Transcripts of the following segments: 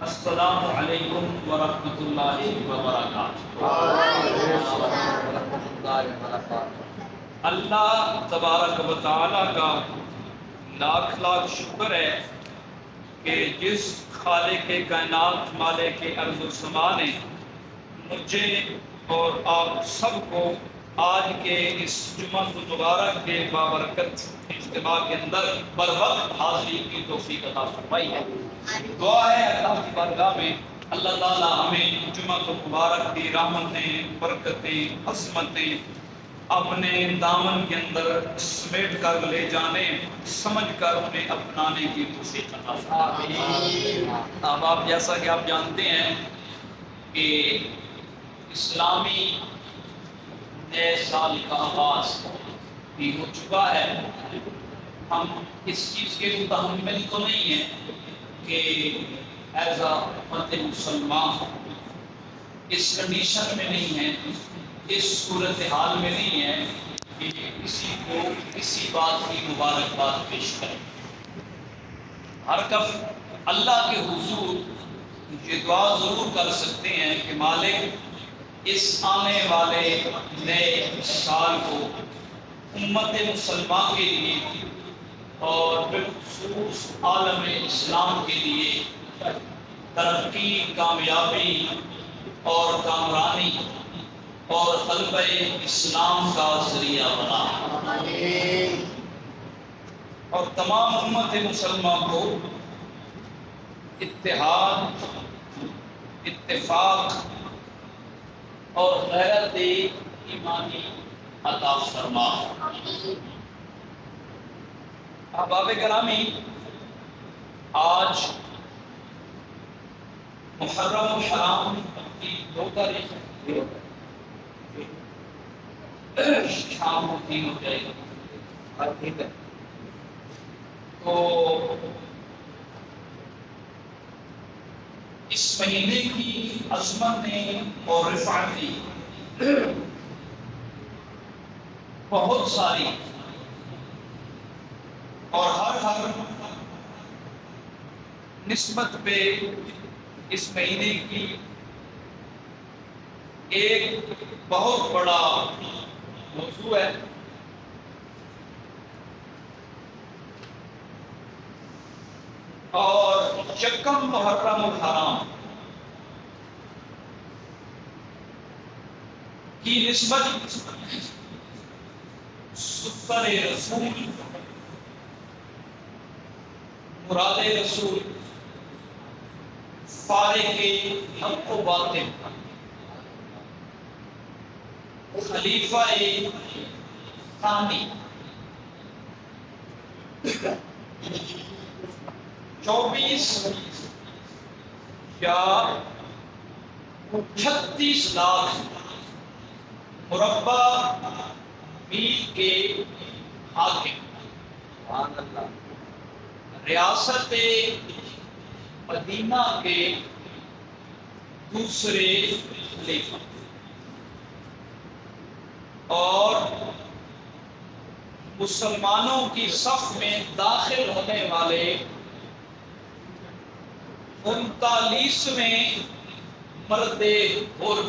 السلام علیکم ورحمۃ اللہ وبرکاتہ۔ اللہ تبارک و تعالی کا لاکھ لاکھ شکر ہے کہ جس خالق کائنات مالک ارض و سما نے مجھے اور آپ سب کو آج کے اس جمعہ مبارک کے بابرکت اجتماع کے اندر بر وقت حاضری کی توفیق عطا فرمائی ہے۔ دعا ہے اللہ کی بارگاہ میں اللہ تعالی ہمیں جمعہ مبارک کی رحمتیں، برکتیں، عظمتیں اپنے دامن کے اندر سمیٹ کر لے جانے، سمجھ کر انہیں اپنانے کی توفیق عطا فرمائے۔ اب آپ جیسا کہ آپ جانتے ہیں کہ اسلامی نئے سال کا آغاز بھی ہو چکا ہے۔ ہم اس چیز کے متحمل تو نہیں ہیں کہ ایز اے امت مسلمان اس کنڈیشن میں نہیں ہے، اس صورتحال میں نہیں ہے کہ کسی کو کسی بات کی مبارکباد پیش کریں۔ ہر کف اللہ کے حضور یہ دعا ضرور کر سکتے ہیں کہ مالک اس آنے والے نئے سال کو امت مسلمان کے لیے اور بالخصوص عالم اسلام کے لیے ترقی، کامیابی اور کامرانی اور غلبہ اسلام کا ذریعہ بنا، اور تمام امت مسلمان کو اتحاد، اتفاق اور غیرت ایمانی عطا فرما۔ احباب گرامی، آج محرم الحرام کی 2 تاریخ شام کو 3 ہو جائے گا، ٹھیک ہے؟ تو اس مہینے کی عظمتیں اور رفعتیں بہت ساری، اور ہر نسبت پہ اس مہینے کی ایک بہت بڑا موضوع ہے۔ اور یکم محرم الحرام کی نسبت سفر رسول، مراد رسول، فارق حق و باطل، خلیفہ ثانی، 24 یا 36 لاکھ مربع میل کے حاکم، ریاست مدینہ کے دوسرے خلیفہ، اور مسلمانوں کی صف میں داخل ہونے والے 39ویں مرد حر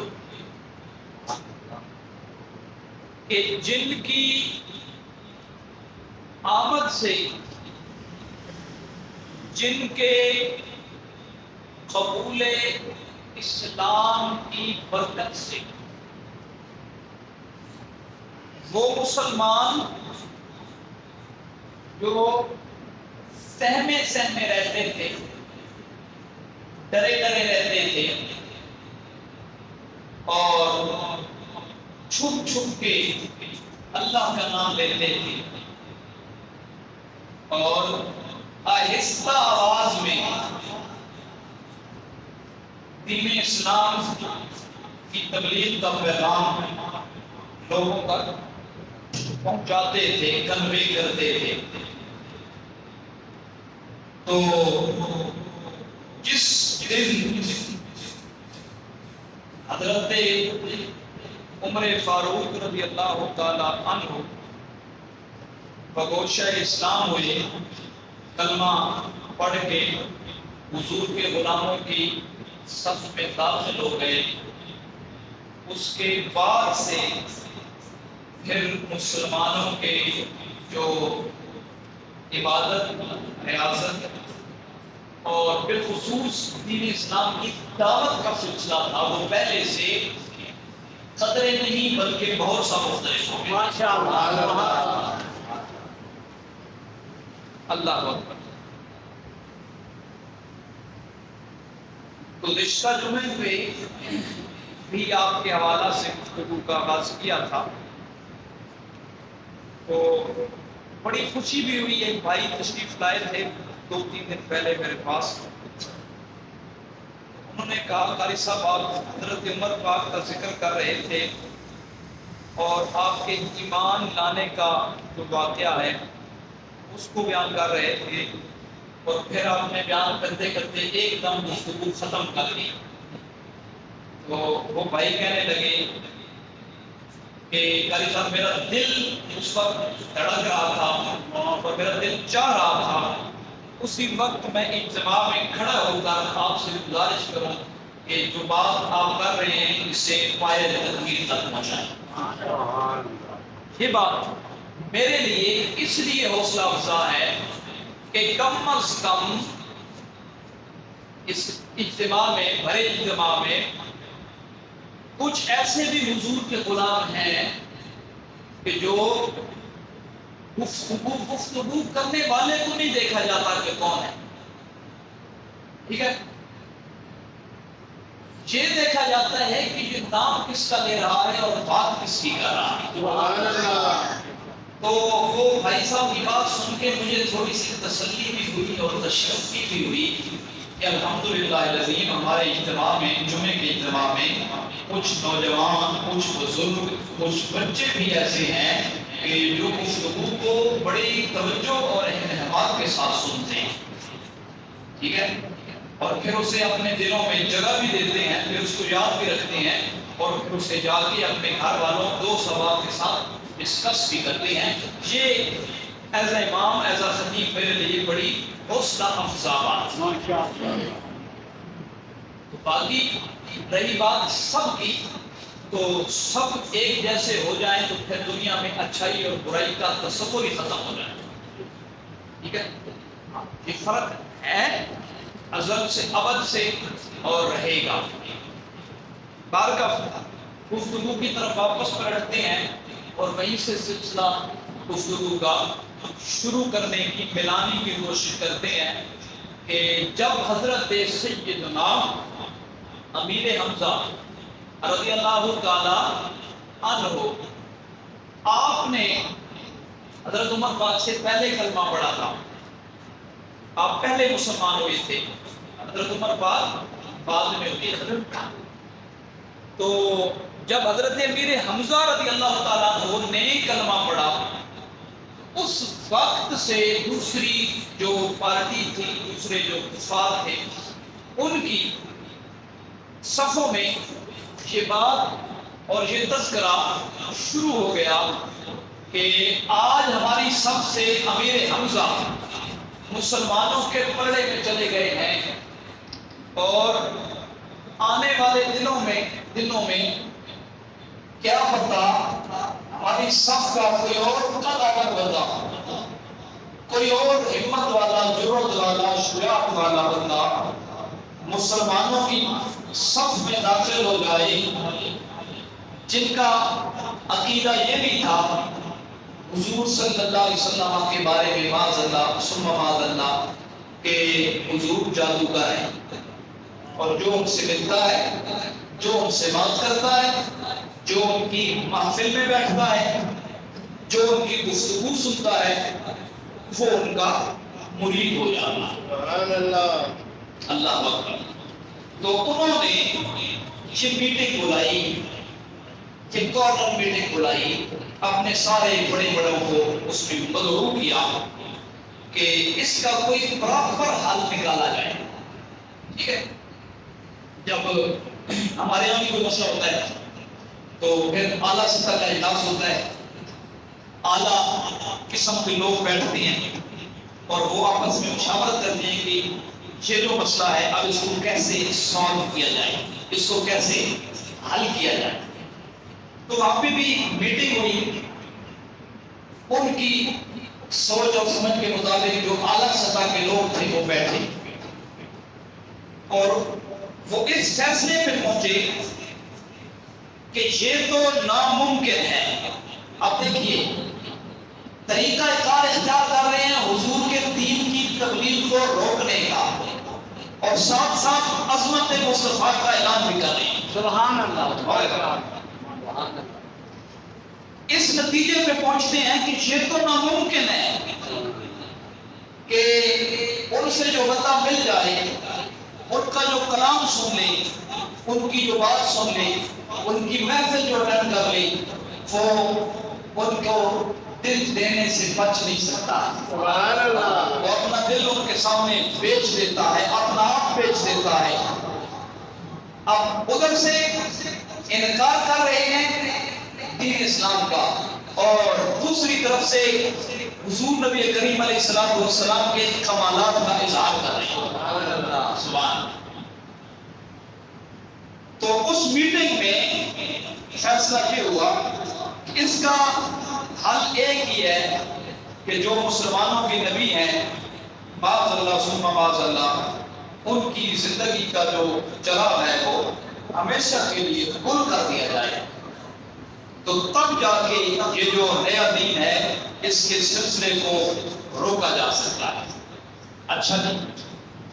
کہ جن کی آمد سے، جن کے قبول اسلام کی برکت سے وہ مسلمان جو سہمے سہمے رہتے تھے، ڈرے ڈرے رہتے تھے اور چھپ چھپ کے اللہ کا نام لیتے تھے اور آہستہ آواز میں دین اسلام کی تبلیغ کا پیغام لوگوں تک پہنچاتے تھے، کنوے کرتے تھے، تو جس دن حضرت عمر فاروق رضی اللہ تعالی عنہ بگوش اسلام ہوئے، کلمہ پڑھ کے حضور کے غلاموں کی صف میں داخل ہو گئے، اس کے بعد سے پھر مسلمانوں کے جو عبادت، ریاضت اور بالخصوص دین اسلام کی دعوت کا سلسلہ تھا، وہ پہلے سے قدرے نہیں بلکہ بہت سا مختلف ہو گیا۔ اللہ اکبر۔ گزشتہ جمعے پہ بھی آپ کے حوالہ سے گفتگو کا آغاز کیا تھا، تو بڑی خوشی بھی ہوئی، ایک بھائی تشریف لائے تھے 2-3 دن پہلے میرے پاس، انہوں نے کہا قاری صاحب آپ حضرت عمر پاک کا ذکر کر رہے تھے اور آپ کے ایمان لانے کا جو واقعہ ہے اس کو بیان کر رہے تھے، اور پھر آپ نے بیان کرتے کرتے ایک دم گفتگو ختم کر دی۔ تو وہ بھائی کہنے لگے کہ قاری صاحب میرا دل اس وقت دھڑک رہا تھا اور میرا دل چاہ رہا تھا اسی وقت میں اجتماع میں کھڑا ہو کر آپ سے گزارش کروں کہ جو بات آپ کر رہے ہیں اس سے فائدہ تدبیر تک پہنچائیں۔ یہ بات میرے لیے اس لیے حوصلہ افزا ہے کہ کم از کم اس اجتماع میں، بڑے اجتماع میں کچھ ایسے بھی حضور کے غلام ہیں کہ جو گفتگو کرنے والے کو نہیں دیکھا جاتا کہ کون ہے، ٹھیک ہے، یہ دیکھا جاتا ہے کہ یہ نام کس کا لے رہا ہے اور بات کس کی کر رہا ہے۔ تو وہ بھائی صاحب کی بات سن کے مجھے تھوڑی سی تسلی بھی ہوئی اور تشفی بھی ہوئی کہ الحمدللہ العظیم ہمارے اجتماع میں، جمعے کے اجتماع میں کچھ نوجوان، کچھ بزرگ، کچھ بچے بھی ایسے ہیں کہ جو گفتگو کو بڑی توجہ اور اہتمام کے ساتھ سنتے ہیں، ٹھیک ہے، اور پھر اسے اپنے دلوں میں جگہ بھی دیتے ہیں، پھر اس کو یاد بھی رکھتے ہیں، اور پھر اسے جا کے اپنے گھر والوں دوست احباب کے ساتھ ڈسکس بھی کرتے ہیں۔ یہ ایز اے امام، ایز اے خطیب میرے لیے بڑی حوصلہ افزا بات۔ تو باقی رہی بات سب کی، تو سب ایک جیسے ہو جائیں تو پھر دنیا میں اچھائی اور برائی کا تصور ہی ختم ہو جائے، ٹھیک ہے، یہ فرق ہے ازل سے ابد سے اور رہے گا۔ بار کا گفتگو کی طرف واپس پلٹتے ہیں اور وہیں سے سلسلہ گفتگو کا شروع کرنے کی، ملانے کی کوشش کرتے ہیں کہ جب حضرت سیدنا امیر حمزہ رضی اللہ تعالی عنہ آپ نے حضرت عمر پاک سے پہلے کلمہ پڑھا تھا، آپ پہلے مسلمان ہوئے تھے، حضرت عمر پاک بعد میں ہوئے۔ تو جب حضرت امیر حمزہ رضی اللہ تعالیٰ عنہ نے کلمہ پڑھا، اس وقت سے دوسری جو پارٹی تھی، دوسرے جو کفار تھے، ان کی صفوں میں یہ بات اور یہ تذکرہ شروع ہو گیا کہ آج ہماری صف سے امیر حمزہ مسلمانوں کے پلڑے میں چلے گئے ہیں، اور آنے والے دنوں میں کیا پتا ہماری صف کا کوئی اور قدر بندہ، کوئی اور ہمت والا، جرأت والا، شجاعت والا بندہ مسلمانوں کی صف میں داخل ہو جائے، جن کا عقیدہ یہ بھی تھا حضور صلی اللہ علیہ وسلم کے بارے میں، معاذ اللہ ثم معاذ اللہ، کہ حضور جادوگر ہے، اور جو ان سے ملتا ہے، جو ان سے بات کرتا ہے، جو ان کی محفل میں بیٹھتا ہے، جو ان کی گفتگو سنتا ہے، وہ ان کا مرید ہو جاتا ہے۔ سبحان اللہ، اللہ اکبر۔ تو انہوں نے یہ میٹنگ بلائی، یہ کارنر میٹنگ بلائی، اپنے سارے بڑے بڑوں کو اس میں مدعو کیا کہ اس کا کوئی پراپر حل نکالا جائے، ٹھیک ہے۔ جب ہمارے یہاں بھی کوئی مسئلہ ہوتا ہے تو پھر اعلیٰ سطح کا اجلاس ہوتا ہے، اعلیٰ قسم کے لوگ بیٹھتے ہیں اور وہ آپس میں مشاورت کرتے ہیں کہ یہ جو مسئلہ ہے اب اس کو کیسے سالو کیا جائے، اس کو کیسے حل کیا جائے۔ تو وہاں پہ بھی میٹنگ ہوئی، ان کی سوچ اور سمجھ کے مطابق جو اعلیٰ سطح کے لوگ تھے وہ بیٹھے اور وہ اس فیصلے پہ پہنچے کہ یہ تو ناممکن ہے۔ اب دیکھیے طریقہ کار اختیار کر رہے ہیں حضور کے دین کی تبلیغ کو روکنے کا، اور ساتھ ساتھ عظمت مصطفیٰ کا اعلان بھی کر رہے ہیں۔ سبحان اللہ۔ اس نتیجے پہ پہنچتے ہیں کہ یہ تو ناممکن ہے کہ ان سے جو بتا مل جائے، ان کا جو کلام سن لے، ان کی جو بات سن لے، ان کی محفل جو اٹینڈ کر لے، وہ ان کو دل دینے سے بچ نہیں سکتا۔ سبحان اللہ۔ وہ اپنا دل ان کے سامنے بیچ دیتا ہے، اپنا آپ بیچ دیتا ہے۔ اب ادھر سے انکار کر رہے ہیں دین اسلام کا، اور دوسری طرف سے حضور نبی کریم علیہ الصلوۃ والسلام کے کمالات کا اظہار کر رہے ہیں۔ سبحان۔ تو اس میٹنگ میں فیصلہ یہ ہوا کہ اس کا حل ایک ہی ہے کہ جو مسلمانوں کے نبی ہیں معاذ اللہ ثم معاذ اللہ، ان کی زندگی کا جو چراغ ہے وہ ہمیشہ کے لیے گل کر دیا جائے، تو تب جا کے یہ جو نیا دین ہے اس کے سلسلے کو روکا جا سکتا ہے۔ اچھا جی،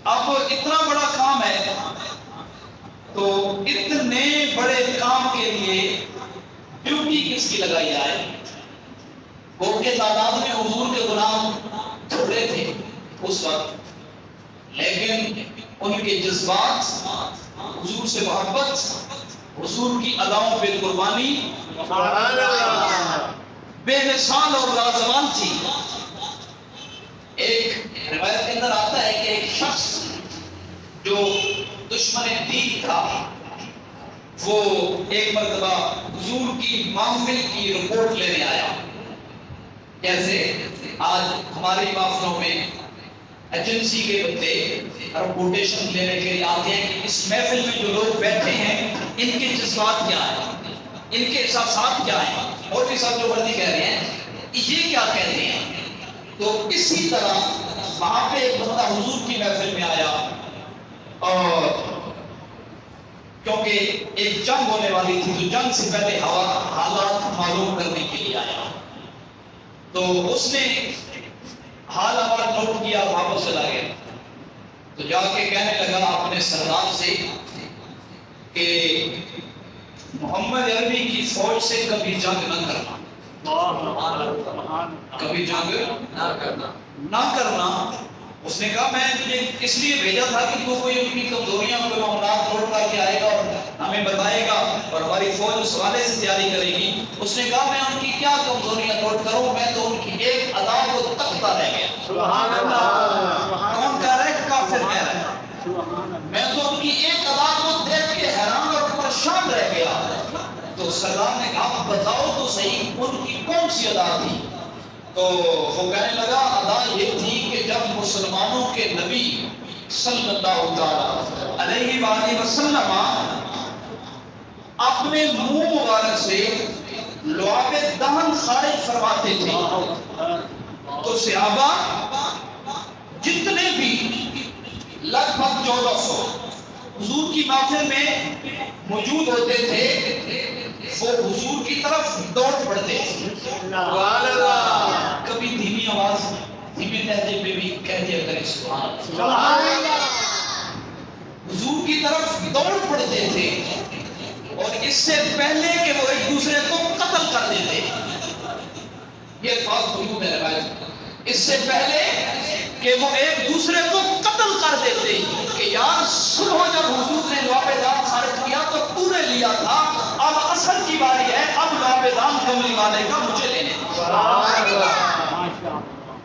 اب اتنا بڑا کام ہے تو اتنے بڑے کام کے لیے ڈیوٹی کس کی لگائی جائے؟ وہ کے تعداد میں حضور کے غلام تھوڑے تھے اس وقت، لیکن ان کے جذبات، حضور سے محبت، حضور کی اداؤں پہ قربانی بے مثال اور لازوال تھی۔ ایک روایت کے اندر آتا ہے کہ ایک شخص جو دشمن دین تھا، وہ ایک مرتبہ حضور کی محفل کی رپورٹ لینے آیا۔ جیسے آج ہماری محفلوں میں ایجنسی کے بندے رپورٹیشن لینے کے لیے آتے ہیں کہ اس محفل میں جو لوگ بیٹھے ہیں ان کے جذبات کیا ہیں، ان کے احساسات کیا ہیں، اور بھی سب جو مرضی کہہ رہے ہیں یہ کیا کہتے ہیں۔ تو اسی طرح وہاں پہ ایک بندہ حضور کی محفل میں آیا، اور کیونکہ ایک جنگ ہونے والی تھی تو جنگ سے پہلے حالات معلوم کرنے کے لیے آیا، تو اس نے حال ہمارا نوٹ کیا، واپس چلا گیا، تو جا کے کہنے لگا اپنے سردار سے کہ محمد عربی کی فوج سے کبھی جنگ نہ کرنا، کبھی جنگ نہ کرنا۔ اس نے کہا میں تجھے اس لیے بھیجا تھا کہ تو کوئی ان کی کمزوریاں، کوئی معاملات نوٹ کر کے آئے گا اور ہمیں بتائے گا، اور ہماری فوج اس حوالے سے تیاری کرے گی۔ اس نے کہا میں ان کی کیا کمزوریاں نوٹ کروں، میں تو ان کی ایک ادا کو تکتا رہ گیا۔ سبحان اللہ۔ کون کہہ رہا ہے؟ کافر کہہ رہا ہے۔ میں تو ان کی ایک ادا کو دیکھ کے حیران اور پریشان رہ گیا۔ تو سردار نے کہا بتاؤ تو صحیح ان کی کون سی ادا تھی؟ تو وہ کہنے لگا ادا یہ تھی کہ جب مسلمانوں کے نبی صلی اللہ علیہ وآلہ وسلم اپنے منہ مبارک سے لعاب دہن خارج فرماتے تھے تو صحابہ جتنے بھی لگ بھگ 1400 حضور کی محفل میں موجود ہوتے تھے وہ حضور کی طرف دوڑ پڑتے تھے۔ کبھی دھیمی آواز، دھیمے لہجے پہ بھی کہہ دیا کرے سبحان اللہ۔ حضور کی طرف دوڑ پڑتے تھے، اور اس سے پہلے کہ وہ ایک دوسرے کو قتل کر دیتے، یہ الفاظ موجود ہے روایت، اس سے پہلے کہ وہ ایک دوسرے کو قتل کر دیتے کہ یار صبح جب حضور نے لعاب دان خارج کیا تو تو نے لیا تھا، اب اصل کی باری ہے، اب لعاب دان کملی والے کا مجھے لینے دے،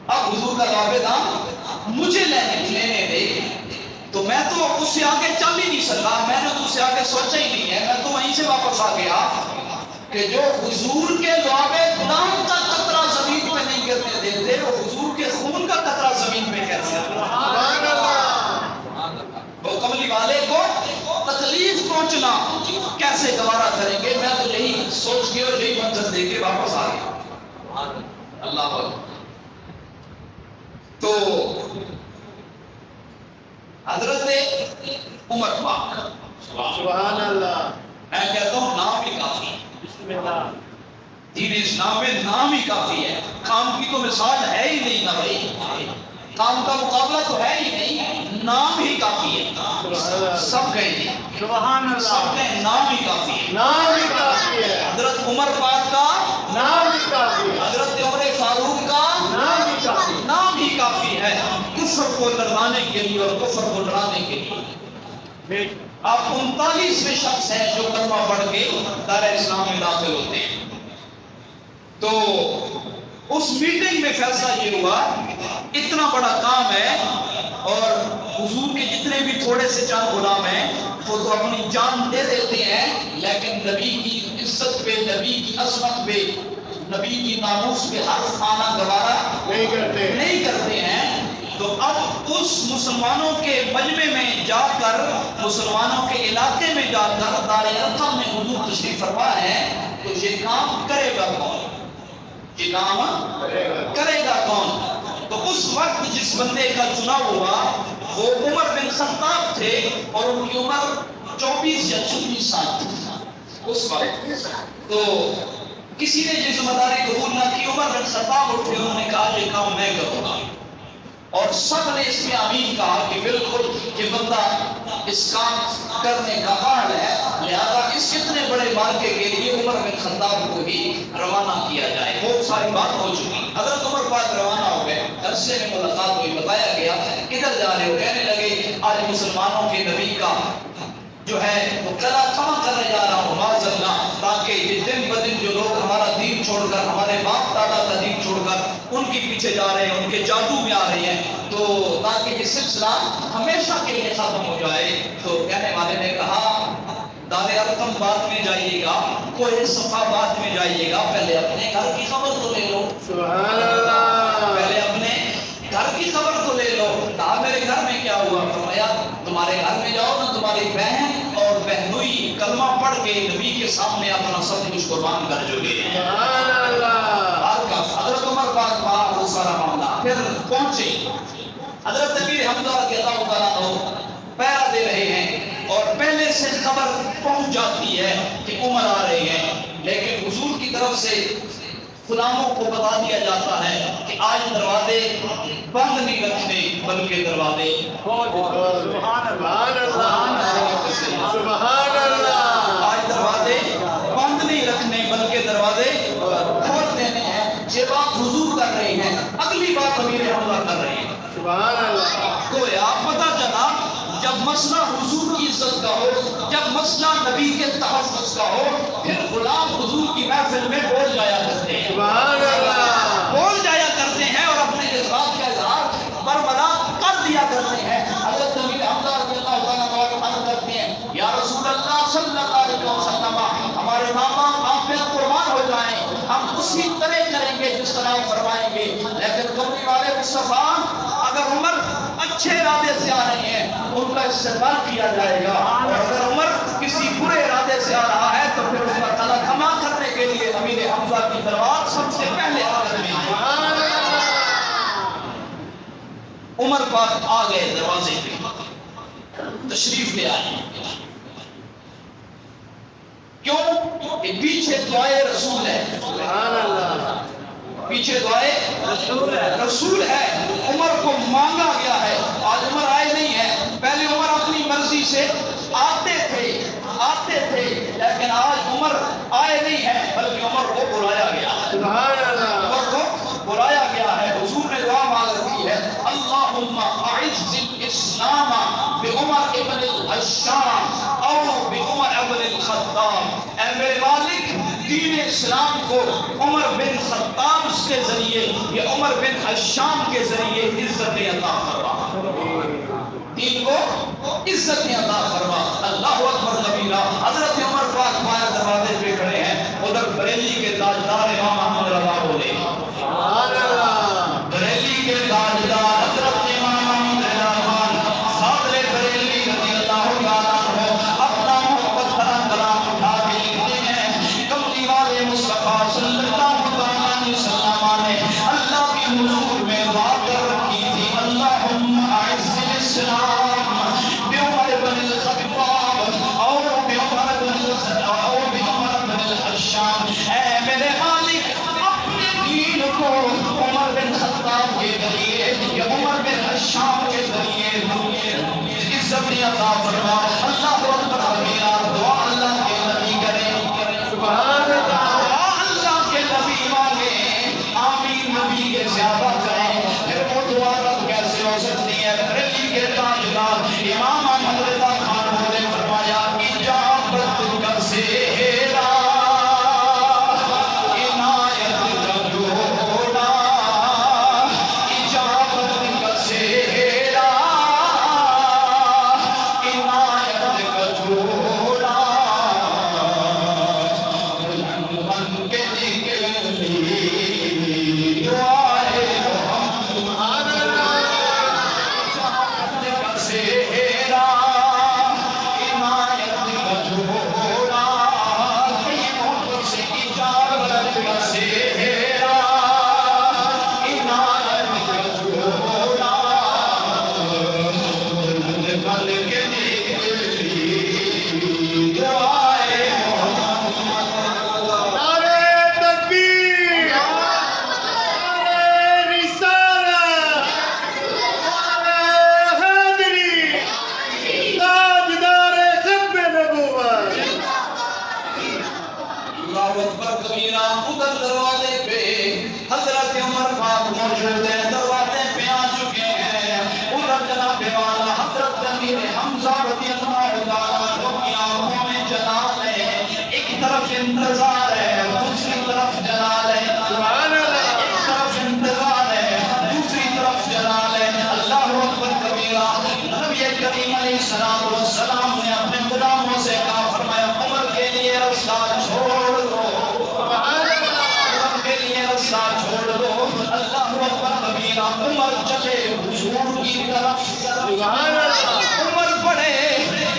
اب حضور کا لعاب دان مجھے لینے دے۔ تو میں تو اس سے آگے چل ہی نہیں سکا، میں نے تو اس سے آگے سوچا ہی نہیں ہے، میں تو وہیں سے واپس آ گیا کہ جو حضور کے لعاب دان کا قطرہ زمین پہ نہیں گرنے دیتے، وہ حضور کے خون کا قطرہ زمین پہ کیسے؟ کیسے گوارا کریں گے؟ میں تو یہی سوچ کے اور یہی منظر دے کے واپس آ گیا۔ اللہ اکبر۔ تو حضرت عمر پاک، سبحان اللہ، میں کہتا ہوں نام ہی کافی ہے، بسم اللہ، دین اسلام میں نام ہی کافی ہے۔ کام کی تو مثال ہے ہی نہیں نا بھائی، کام کا مقابلہ تو ہے ہی نہیں، نام ہی کافی ہے۔ سبحان اللہ، سب کہیں گے، سبحان سب اللہ، کہیں نام ہی کافی ہے۔ نام ہی کافی ہے، حضرت عمر پاک کا، نام ہی کافی ہے، حضرت عمر فاروق کا نام ہی کافی ہے۔ نام ہی کافی ہے کفر کو لڑوانے کے لیے اور کفر کو ڈرانے کے لیے۔ بے آپ 39ویں شخص ہیں جو کلمہ پڑھ کے دار اسلام میں داخل ہوتے ہیں۔ تو اس میٹنگ میں فیصلہ یہ ہوا، اتنا بڑا کام ہے اور حضور کے جتنے بھی تھوڑے سے چند غلام ہیں وہ تو اپنی جان دے دیتے ہیں، لیکن نبی کی عزت پہ، نبی کی عظمت پہ، نبی کی ناموس پہ حرف آنا گوارا نہیں کرتے ہیں۔ تو اب اس مسلمانوں کے مجمع میں جا کر، مسلمانوں کے علاقے میں جا کر دار ارقم میں حضور تشریف فرما ہے، تو یہ کام کرے گا کون؟ یہ کام کرے گا کون؟ تو اس وقت جس بندے کا چناؤ ہوا وہ عمر بن خطاب تھے اور ان کی عمر 24 یا 26 سال تھی اس وقت۔ تو کسی نے یہ ذمہ داری قبول نہ کی، عمر بن خطاب اٹھے، انہوں نے کہا یہ کام میں کروں گا، اور سب نے اس میں آمین کہا کہ بالکل یہ بندہ اس کام کرنے کا اہل ہے، لہذا اس اتنے بڑے مارکے کے لیے عمر بن خطاب کو ہی روانہ کیا جائے۔ بہت ساری بات ہو چکی، حضرت عمر پاک روانہ ہو گئے، عرصے میں ملاقات ہوئی، بتایا گیا کدھر جا رہے ہو؟ کہنے لگے آج مسلمانوں کے نبی کا جو ہے وہ قلعہ کھڑا کرنے جا رہا ہوں معاذ اللہ، تاکہ یہ دن بدن جو لوگ ہمارا دین چھوڑ کر، ہمارے باپ دادا کا دین چھوڑ کر ان کے پیچھے جا رہے ہیں، ان کے جادو میں آ رہے ہیں، تو تاکہ یہ سلسلہ ہمیشہ کے لیے ختم ہو جائے۔ تو کہنے والے نے کہا دار ارقم بعد میں جائیے گا، کوئی صفا بعد میں جائیے گا، پہلے اپنے گھر کی خبر تو لے لو، سبحان اللہ، پہلے اپنے گھر کی خبر تو لے لو۔ کہا میرے گھر میں کیا ہوا؟ فرمایا تمہارے گھر میں جاؤ نا، تمہاری بہن اور بہنوئی کلمہ پڑھ کے نبی کے سامنے اپنا سب کچھ قربان کر چکے ہیں۔ سبحان اللہ، حضرت عمر پاک وہاں وہ سارا معاملہ پھر پہنچے، حضرت امیر حمزہ رضی اللہ تعالیٰ عنہ پہرا دے رہے ہیں اور پہلے سے خبر پہنچ جاتی ہے کہ عمر آ رہے ہیں، لیکن حضور کی طرف سے غلاموں کو بتا دیا جاتا ہے کہ آج دروازے بند نہیں رکھنے بلکہ دروازے سبحان اللہ، سبحان اللہ، آج دروازے بند نہیں رکھنے بلکہ دروازے کھول دینے ہیں۔ یہ بات حضور کر رہے ہیں، اگلی بات امیر حمزہ کر رہے ہیں۔ سبحان اللہ، گویا پتہ چلا جب مسئلہ حضور کی عزت کا ہو، جب مسئلہ نبی کے تحفظ کا ہو، پھر غلام حضور کی محفل میں بول جایا کرتے ہیں، سبحان اللہ، بول جایا کرتے ہیں اور اپنے جذبات کا اظہار بربلا کر دیا کرتے ہیں۔ حضرت امیر حمزہ رضی اللہ تعالیٰ عنہ عرض کرتے ہیں یا رسول اللہ صلی اللہ علیہ وسلم، ہمارے ماں باپ آپ پہ قربان ہو جائیں، ہم اسی طرح کریں گے جس طرح فرمائیں گے، لیکن کمری والے مصطفیٰ اگر عمر اچھے ارادے سے آ رہے ہیں ان کا استقبال کیا جائے گا، اور اگر عمر کسی برے ارادے سے آ رہا ہے تو پھر اس کا تلا کھما کرنے کے لیے امیر حمزہ کی تلوار سب سے پہلے حاضر میں ہے۔ عمر پاک آ گئے، دروازے پہ تشریف لے آئے، کیوں کہ پیچھے دعائے رسول ہے، سبحان اللہ، پیچھے دعائے رسول ہے، عمر کو مانگا گیا ہے۔ آج عمر آئے نہیں ہے، پہلے عمر اپنی مرضی سے آتے تھے، لیکن آج عمر آئے نہیں ہے بلکہ عمر کو بلایا گیا ہے، سبحان اللہ، عمر کو بلایا گیا ہے۔ حضور نے دعا مانگ رکھی ہے اللہم اعز الاسلام بعمر ابن الحشام او بعمر ابن الخطاب، اے میرے مالک دین اسلام کو عمر بن خطاب کے ذریعے یا عمر بن حشام کے ذریعے عزت عطا فرما، دین کو عزت عطا فرما۔ اللہ اکبر کبیرہ۔ حضرت عمر پاک باہر دروازے پہ کھڑے ہیں، ادھر بریلی کے تاجدار امام احمد رضا بولے سبحان اللہ، بریلی کے تاجدار حضرت امام احمد رضا خان صادر بریلی رضی اللہ تعالیٰ عنہ اپنا محبت بھرا کلام اٹھا انتظار ہے دوسری طرف جلال ہے، سبحان اللہ ایک طرف انتظار ہے دوسری طرف جلال ہے۔ اللہ اکبر کبیرہ۔ نبی کریم علیہ السلام نے اپنے غلاموں سے کہا، فرمایا عمر کے لیے رستہ چھوڑ دو، سبحان اللہ عمر کے لیے رستہ چھوڑ دو۔ اللہ اکبر کبیرہ۔ عمر چلے حضور کی طرف، سبحان اللہ عمر بڑھے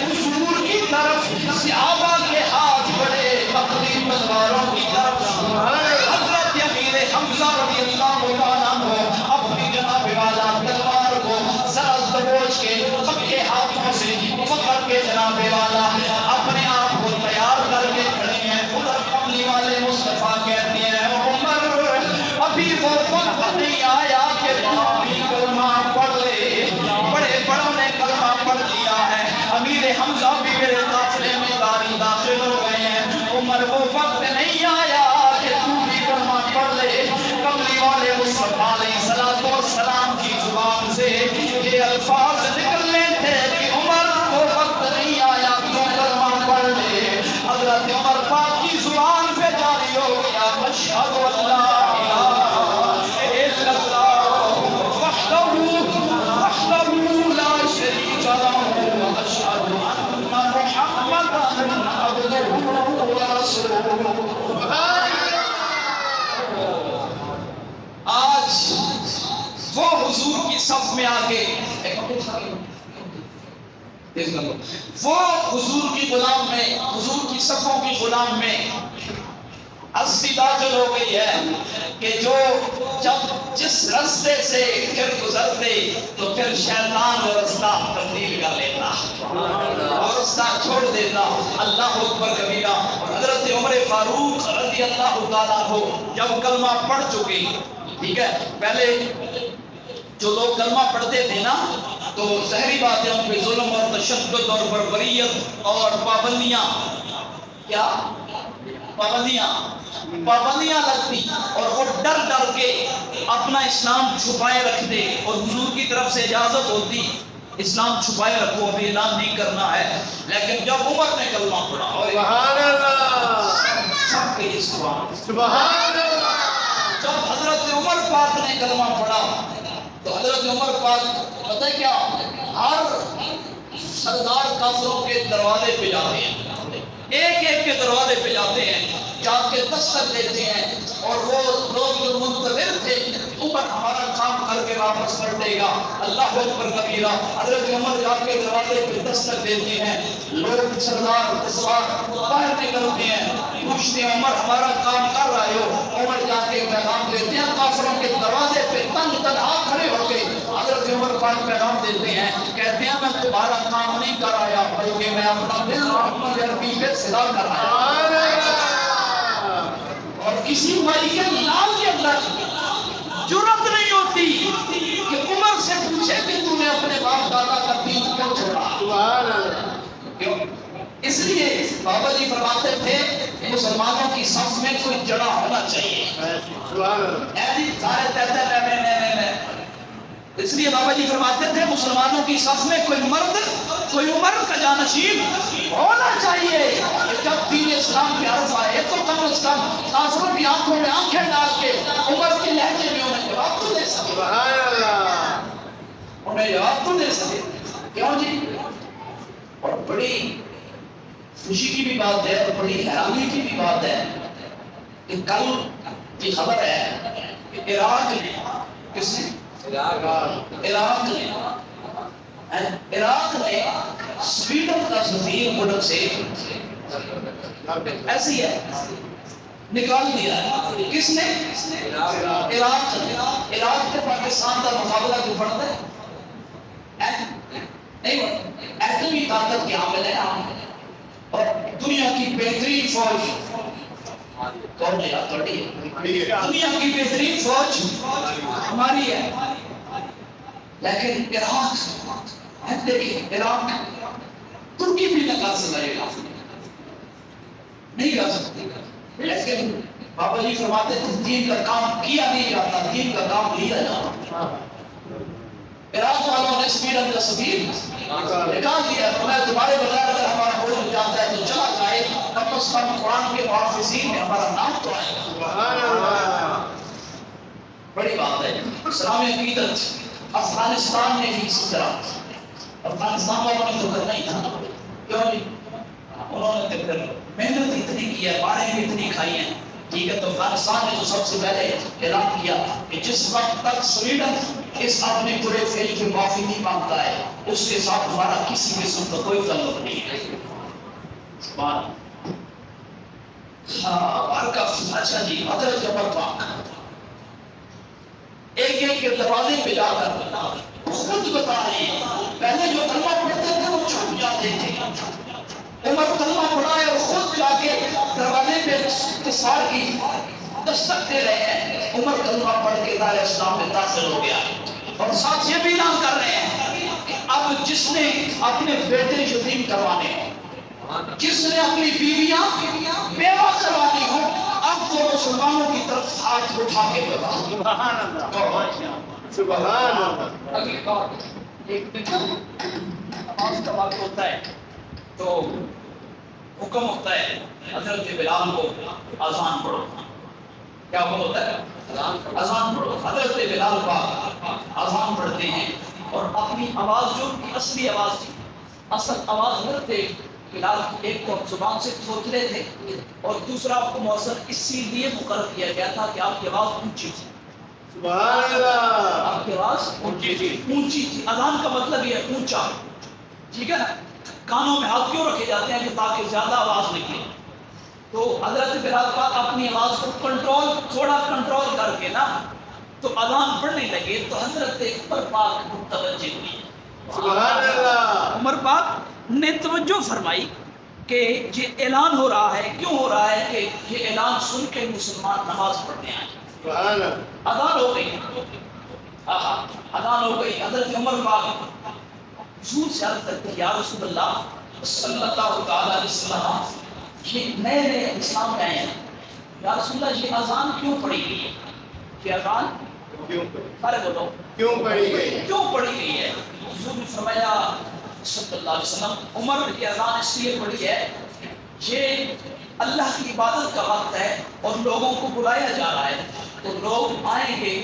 حضور کی طرف، صحابہ کے ہاتھ بڑھے اپنی تلواروں کی طرف۔ سبحان اللہ حضرت امیر حمزہ رضی اللہ تعالیٰ عنہ اپنی جناب والا تلوار کو ذرا دبوچ کے پکے ہاتھوں سے پکڑ کے جناب والا اپنے آپ کو تیار کر کے کھڑے ہیں۔ ادھر کملی والے مصطفیٰ کہتے ہیں عمر ابھی وہ وقت نہیں آیا کہ آپ بھی کلمہ پڑھ لے، بڑے بڑوں نے کلمہ پڑھ لیا ہے، امیر حمزہ بھی میرے قافلے میں داخل ہو گئے ہیں، عمر وہ وقت نہیں آیا کہ تو بھی کلمہ پڑھ لے۔ کملی والے مصطفیٰ علیہ السلام کی زبان سے یہ الفاظ نکلنے تھے کہ عمر وہ وقت نہیں آیا تو کلمہ پڑھ لے۔ حضرت عمر پاک کی زبان پہ جاری ہو گیا اشہد ان لا الہ الا اللہ وحدہ لا شریک لہ واشہد ان محمدا عبدہ ورسولہ۔ آج وہ حضور کی صف میں آگے وہ حضور کی غلام میں، حضور کی صفوں کی غلام میں اصلی داخل ہو گئی ہے کہ جو جب جس رستے سے پھر گزرتے تو پھر شیطان وہ رستہ تبدیل کر لیتا اور رستہ چھوڑ دیتا۔ اللہ اکبر کبیرہ۔ حضرت عمر فاروق رضی اللہ تعالیٰ عنہ جب کلمہ پڑھ چکے، ٹھیک ہے، پہلے جو لوگ کلمہ پڑھتے تھے نا تو ظاہری بات ہے ان پہ ظلم اور تشدد اور بربریت اور پابندیاں، کیا پابندیاں لگتی، اور وہ ڈر ڈر کے اپنا اسلام چھپائے رکھتے، اور حضور کی طرف سے اجازت ہوتی اسلام چھپائے رکھو، ابھی اعلان نہیں کرنا ہے۔ لیکن جب عمر نے کلمہ پڑھا اور سبحان اللہ سب کے سبحان سبحان اللہ جب حضرت عمر پاک نے کلمہ پڑھا تو حضرت عمر پاک پتہ ہے کیا، ہر سردار کافروں کے دروازے پہ جاتے ہیں، ایک ایک کے دروازے پہ جاتے ہیں، جا کے دستک دیتے ہیں، اور وہ لوگ جو منتظر تھے عمر ہمارا کام کر کے واپس کر دے گا۔ اللہ اکبر کبیرہ۔ حضرت عمر جا کے دروازے پہ دستک دیتے ہیں، لوگ سردار سوار باہر نکلتے ہیں، پوچھتے ہیں عمر ہمارا کام کر رہے ہو؟ عمر جا کے پیغام دیتے ہیں، کافروں کے دروازے پہ تنہا کھڑے ہو کے حضرت عمر پاک پیغام دیتے ہیں، کہتے ہیں میں تمہارا کام نہیں کر آیا بلکہ میں اپنا دل محمد عربی پہ صدا کر آیا۔ اور کسی مائی کے لال کے اندر جرات نہیں ہوتی کہ عمر سے پوچھے کہ تو نے اپنے باپ دادا کا دین کیوں چھوڑا؟ سبحان اللہ کیوں؟ اس لیے بابا جی فرماتے تھے مسلمانوں کی صف میں کوئی جڑا ہونا چاہیے۔ سبحان اللہ ایسی سارے کہتے ہیں میں اس لیے بابا جی فرماتے تھے مسلمانوں کی صف میں کوئی مرد، کوئی عمر کا جانشین ہونا چاہیے کہ جب دین اسلام کی عرض آئے تو کم از کم کافروں کی آنکھوں میں آنکھیں ڈال کے عمر کے لہجے میں انہیں جواب تو دے سکے، سبحان اللہ انہیں جواب تو دے سکے۔ کیوں جی؟ اور بڑی خوشی کی بھی بات ہے اور بڑی حیرانی کی بھی بات ہے کہ کل کی خبر ہے کہ عراق نے، کس نے؟ عراق نے سویڈن کا سفیر ملک سے ایسی ہے نکال دیا ہے۔ کس نے؟ عراق نے۔ عراق کے پاکستان کا مقابلہ جو بڑھتا ہے نہیں بڑھتا، ایٹمی طاقت کے حامل ہے اور دنیا کی بہترین فوج کون ہے؟ دنیا کی بہترین فوج ہماری ہے، لیکن عراق دیکھیں، عراق ترکی بھی نہ کر سکے گا، نہیں کر سکتے، لیکن بابا جی فرماتے تھے دین کا کام کیا نہیں جاتا، دین کا کام لیا جاتا۔ عراق والوں نے سویڈن کا سفیر نکال دیا، میں تمہارے بغیر اگر ہمارا ملک جاتا ہے تو چلا جائے، کم از کم قرآن کے محافظین میں ہمارا نام تو آئے گا. سبحان اللہ. بڑی بات ہے. اسلامی عقیدت افغانستان نے بھی اسی طرح، افغانستان والوں نے تو کرنا ہی تھا، کیوں نہیں؟ انہوں نے تو پھر محنت اتنی کی ہے، ماریں بھی اتنی کھائی ہیں، ٹھیک ہے. تو افغانستان نے تو سب سے پہلے اعلان کیا کہ جس وقت تک سویڈن اس اپنے برے فعل کی معافی نہیں مانگتا ہے اس کے ساتھ ہمارا کسی قسم کا کوئی تعلق نہیں ہے. سبحان اللہ. اچھا جی، حضرت عمر پاک ایک ایک کے دروازے پہ جا کر خود بتا رہے ہیں، پہلے جو کلمہ پڑھتے تھے وہ چھپ جاتے تھے. عمر کلمہ پڑھائے اور خود جا کے دروازے پہ انتصار کی دستک دے رہے ہیں. عمر کلمہ پڑھ کے دار اسلام میں داخل ہو گیا اور ساتھ یہ بھی اعلان کر رہے ہیں کہ اب جس نے اپنے بیٹے یتیم کروانے ہوں، جس نے اپنی بیویاں بیوہ کروانی ہوں، اب تو مسلمانوں کی طرف ہاتھ اٹھا کے بتا. سبحان اللہ. سبحان اللہ. اگلی بات، ایک دن نماز کا وقت ہوتا ہے تو حکم ہوتا ہے حضرت بلال کو اذان پڑھو. کیا حکم ہوتا ہے؟ اذان پڑھو. حضرت بلال پاک اذان پڑھتے ہیں اور اپنی آواز جو ان کی اصلی آواز تھی، اصل آواز حضرت بلال کی ایک کو زبان سے تھوتلے تھے اور دوسرا آپ کو مؤثر اسی لیے مقرر کیا گیا تھا کہ آپ کی آواز اونچی تھی. سبحان اللہ. آپ کی آواز اونچی تھی. اذان کا مطلب یہ ہے اونچا، ٹھیک ہے نا. کانوں میں ہاتھ کیوں رکھے جاتے ہیں کہ تاکہ زیادہ آواز نکلے. تو حضرت بلال پاک اپنی آواز کو تھوڑا کنٹرول کر کے نا تو اذان پڑھنے لگے تو حضرت عمر پاک متوجہ ہوئی. سبحان اللہ. عمر پاک نے توجہ فرمائی کہ یہ اعلان ہو رہا ہے. کیوں ہو رہا ہے؟ کہ یہ اعلان سن کے مسلمان نماز پڑھنے آئے. سبحان اللہ. اذان ہو گئی، اذان ہو گئی. حضرت عمر پاک حضور سے عرض کرتے ہیں، یا رسول اللہ صلی اللہ تعالی علیہ وسلم، یہ نئے نئے اسلام میں آئے ہیں، یا رسول اللہ یہ اذان کیوں پڑھی گئی ہے؟ یہ اذان کیوں سارے بولو کیوں پڑھی گئی؟ کیوں پڑھی گئی ہے؟ حضور نے فرمایا صلی اللہ علیہ وسلم، عمر کی اذان اس لیے پڑھی ہے، یہ اللہ کی عبادت کا وقت ہے اور لوگوں کو بلایا جا رہا ہے، تو لوگ آئیں گے،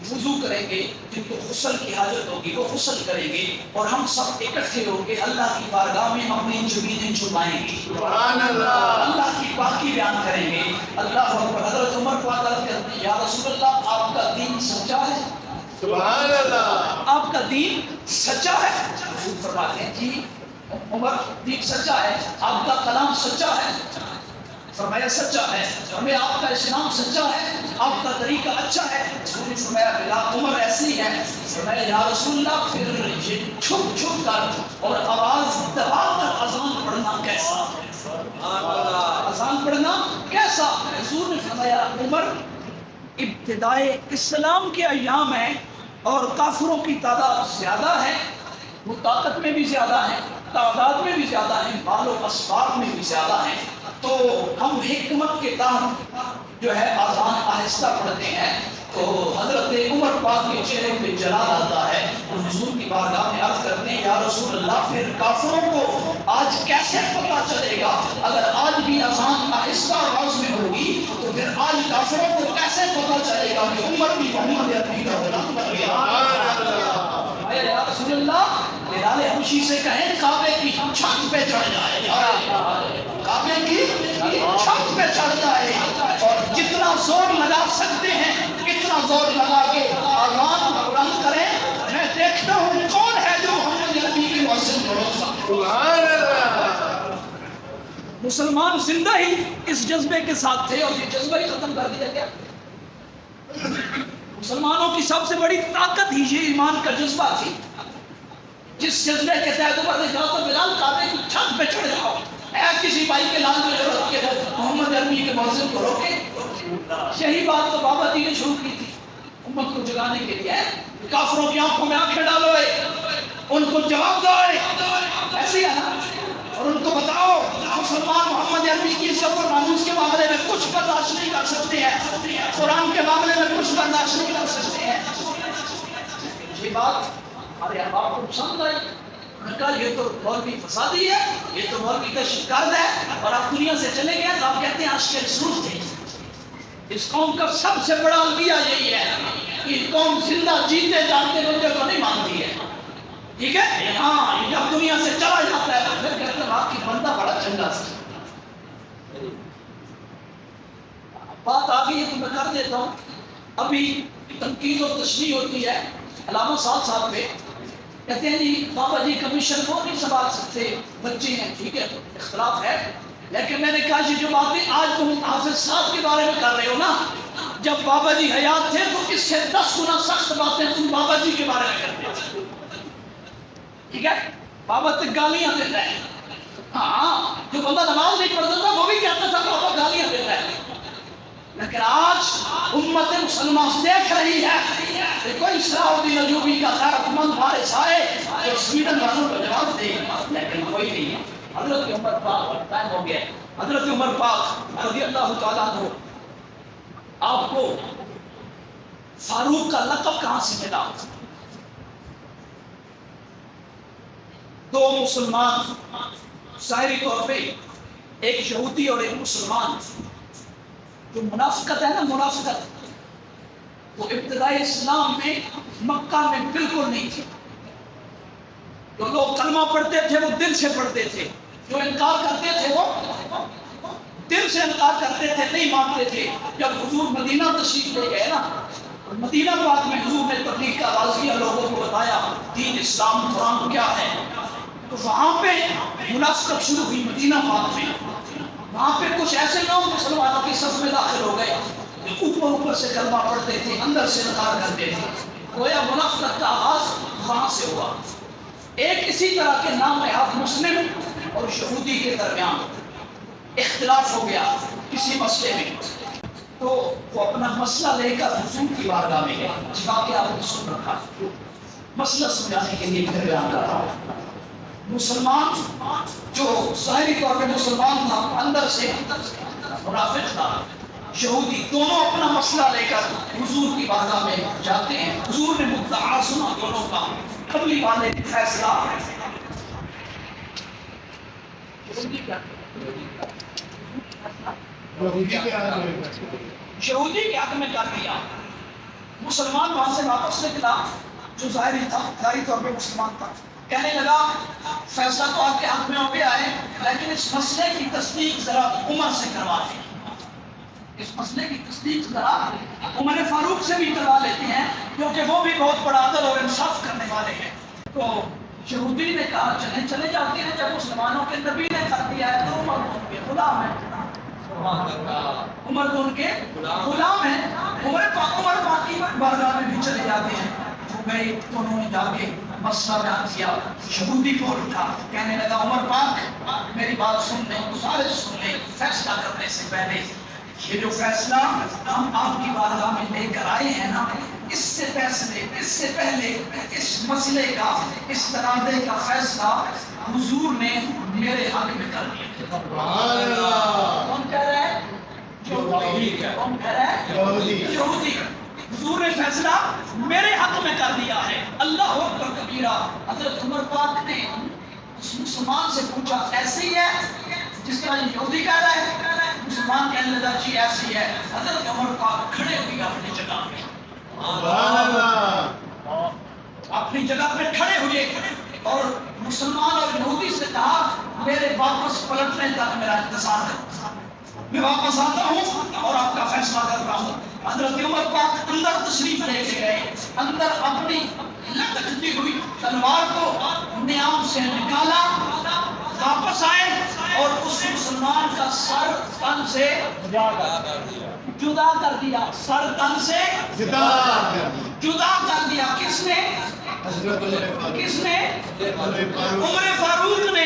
وضو کریں گے، جن کو غسل کی حاجت ہوگی وہ غسل کریں گے اور ہم سب اکٹھے ہو کے اللہ کی بارگاہ میں اپنی زمینیں چھپائیں گے، سبحان اللہ. اللہ کی پاکی بیان کریں گے. اللہ اکبر. حضرت عمر کو عرض کرتے ہیں، یا رسول اللہ آپ کا دین سچا ہے؟ سبحان اللہ. آپ کا دین سچا ہے؟ حضور فرماتے ہیں جی عمر دین سچا ہے، آپ کا کلام سچا ہے. فرمایا سچا ہے. ہمیں آپ کا اسلام سچا ہے، آپ کا طریقہ اچھا ہے. حضور نے فرمایا بلا عمر ایسے ہی ہے. فرمایا یا رسول اللہ پھر یہ چھپ چھپ کر اور آواز دبا کر اذان پڑھنا کیسا؟ اذان پڑھنا کیسا؟ حضور نے فرمایا عمر ابتدائے اسلام کے ایام ہیں اور کافروں کی تعداد زیادہ ہے، وہ طاقت میں بھی زیادہ ہیں، تعداد میں بھی زیادہ ہیں، مال و اسباب میں بھی زیادہ ہیں، تو ہم حکمت کے تحت جو ہے اذان آہستہ پڑھتے ہیں. تو حضرت عمر پاک کے چہرے پہ جلال آتا ہے. حضور کی بارگاہ میں عرض کرتے ہیں، یا رسول اللہ پھر کافروں کو آج کیسے پتہ چلے گا؟ اگر آج بھی اذان آہستہ آواز میں ہوگی تو پھر آج کافروں کو کیسے پتہ چلے گا کہ عمر بھی محمد عربی کا غلام بن گیا؟ یا رسول اللہ بلال حبشی سے کہیں کعبے کی چھت پہ چڑھ جائے، کعبے کی چھت پہ چڑھ جائے اور جتنا زور لگا سکتے ہیں اتنا زور لگا کے اذان بلند کریں. میں دیکھتا ہوں کون ہے جو محمد عربی کی مؤذن کو روک سکتا. سبحان اللہ. مسلمان زندہ ہی اس جذبے کے ساتھ تھے اور یہ جذبہ ہی ختم کر دیا گیا. مسلمانوں کی سب سے بڑی طاقت ہی یہ ایمان کا جذبہ تھی. جس جذبے کے تحت عمر نے کہا تو بلال کعبے کی چھت پہ چڑھ جاؤ، اے کسی بھائی کے لال میں ضرورت کے محمد عربی کے مؤذن کو روکے. یہی بات تو بابا جی نے شروع کی تھی امت کو جگانے کے لیے. کافروں کی آنکھوں میں آنکھیں ڈالو، ان کو جواب دو، ایسی ہے نا، اور ان کو بتاؤ مسلمان محمد عربی کی عزت اور ناموس کے معاملے میں کچھ برداشت نہیں کر سکتے ہیں، قرآن کے معاملے میں کچھ برداشت نہیں کر سکتے ہیں. یہ بات ہمارے احباب کو پسند آئی. میں نے کہا یہ تو مولوی فسادی ہے، یہ تو مولوی کا شکار ہے، اور آپ دنیا سے چلے گئے تو آپ کہتے ہیں عاشق رسول تھے۔ اس قوم کا سب سے بڑا المیہ یہی ہے کہ قوم زندہ جیتے جاتے بندے کو نہیں مانتی ہے، ٹھیک ہے؟ ہاں یہ جب دنیا سے چلا جاتا ہے تو پھر کہتے ہیں آپ کی بندہ بڑا چنگا تھا۔ بات آ گئی ہے تو میں کر دیتا ہوں۔ ابھی تنقید و تشریح ہوتی ہے علامہ صاحب پہ، کہتے ہیں جی بابا جی کمیشن کو نہیں سنبھال سکتے، بچے ہیں، ٹھیک ہے اختلاف ہے، لیکن میں نے کہا یہ جو باتیں آج تم حافظ صاحب کے بارے میں کر رہے ہو نا، جب بابا جی حیات تھے تو اس سے 10 گنا سخت باتیں تم بابا جی کے بارے میں کرتے تھے، ٹھیک ہے؟ بابا تک گالیاں دیتا ہے، ہاں جو بندہ نماز نہیں پڑھتا تھا وہ بھی کہتا تھا بابا گالیاں دیتا ہے، لیکن آج امت مسلمان دیکھ رہی ہے کہ کوئی صلاح الدین ایوبی کا خیرت مند وارث آئے جو سویڈن والوں کو جواب دے، لیکن کوئی نہیں۔ حضرت عمر پاک ٹائم ہو گیا، حضرت عمر پاک رضی اللہ تعالیٰ عنہ، آپ کو فاروق کا لقب کہاں سے ملا؟ دو مسلمان ظاہری طور پہ، ایک یہودی اور ایک مسلمان، جو منافقت ہے نا، منافقت وہ ابتدائی اسلام میں مکہ میں بالکل نہیں تھی۔ جو لوگ کلمہ پڑھتے تھے وہ دل سے پڑھتے تھے، جو انکار کرتے تھے وہ دل سے انکار کرتے تھے، نہیں مانتے تھے۔ جب حضور مدینہ تشریف لے گئے نا، مدینہ پاک میں حضور نے تبلیغ کا آغاز کیا، لوگوں کو بتایا دین اسلام قرآن کیا ہے، تو وہاں پہ منافقت شروع ہوئی مدینہ پاک میں۔ وہاں پہ کچھ ایسے لوگ مسلمانوں کی صف میں داخل ہو گئے جو اوپر سے کلمہ پڑھتے تھے، اندر سے انکار کرتے تھے، گویا منافقت کا آغاز وہاں سے ہوا۔ ایک اسی طرح کے نام نہاد مسلم اور یہودی کے درمیان اختلاف ہو گیا کسی مسئلے میں، تو وہ اپنا مسئلہ لے کر حضور کی بارگاہ میں گئے، جواب کہ آپ نے سن رکھا، مسئلہ سمجھانے کے لیے پھر بیان کر رہا ہوں۔ مسلمان جو ظاہری طور پہ مسلمان تھا، اندر سے منافق تھا، یہودی، دونوں اپنا مسئلہ لے کر حضور کی بارگاہ میں جاتے ہیں۔ حضور نے مدعا سنا دونوں کا، قبلی والے نے فیصلہ یہودی کے حق میں کر دیا۔ مسلمان وہاں سے واپس نکلا جو ظاہری تھا، ظاہری طور پہ مسلمان تھا، کہنے لگا فیصلہ تو آپ کے حق میں ہو گیا ہے، لیکن اس مسئلے کی تصدیق ذرا عمر سے کروا دیں، اس مسئلے کی تصدیق ذرا عمر فاروق سے بھی کروا لیتے ہیں، کیونکہ وہ بھی بہت بڑا عدل اور انصاف کرنے والے ہیں۔ تو یہودی نے کہا چلے جاتے ہیں، جب مسلمانوں کے نبی نے کر دیا ہے تو عمر ان کے غلام ہیں، عمر ان کے غلام ہیں۔ عمر پاک کی بارگاہ میں بھی چلے جاتے ہیں، گئے تو انہوں نے جا کے مسئلہ بیان کیا۔ یہودی بول اٹھا، کہنے لگا عمر پاک میری بات سن لیں، گزارش سن لیں، فیصلہ کرنے سے پہلے یہ جو فیصلہ ہم آپ کی بارگاہ میں لے کر آئے ہیں نا، اس سے پہلے اس مسئلے کا، اس تنازع کا فیصلہ حضور نے میرے حق میں کر دیا۔ کون کہہ رہا ہے؟ کون کہہ رہا ہے؟ یہودی۔ حضور نے فیصلہ میرے حق میں کر دیا ہے۔ اللہ اکبر کبیرہ۔ حضرت عمر پاک نے اس مسلمان سے پوچھا ایسے ہی ہے جس طرح یہودی کہہ رہا ہے؟ مسلمان کہنے لگا جی ایسی ہے۔ حضرت عمر پاک کھڑے ہوئے اپنی جگہ پہ، اپنی جگہ پہ کھڑے ہوئے اور مسلمان اور یہودی سے کہا میرے واپس پلٹنے تک میرا انتظار کرو، میں واپس آتا ہوں اور آپ کا فیصلہ کرتا ہوں۔ حضرت عمر پاک اندر تشریف لے کے گئے، اندر اپنی لٹکتی ہوئی تلوار کو نیام سے نکالا، واپس آئے اور اس مسلمان کا سر تن سے جدا کر دیا، سر تن سے جدا کر دیا۔ کس نے؟ کس نے؟ عمر فاروق نے،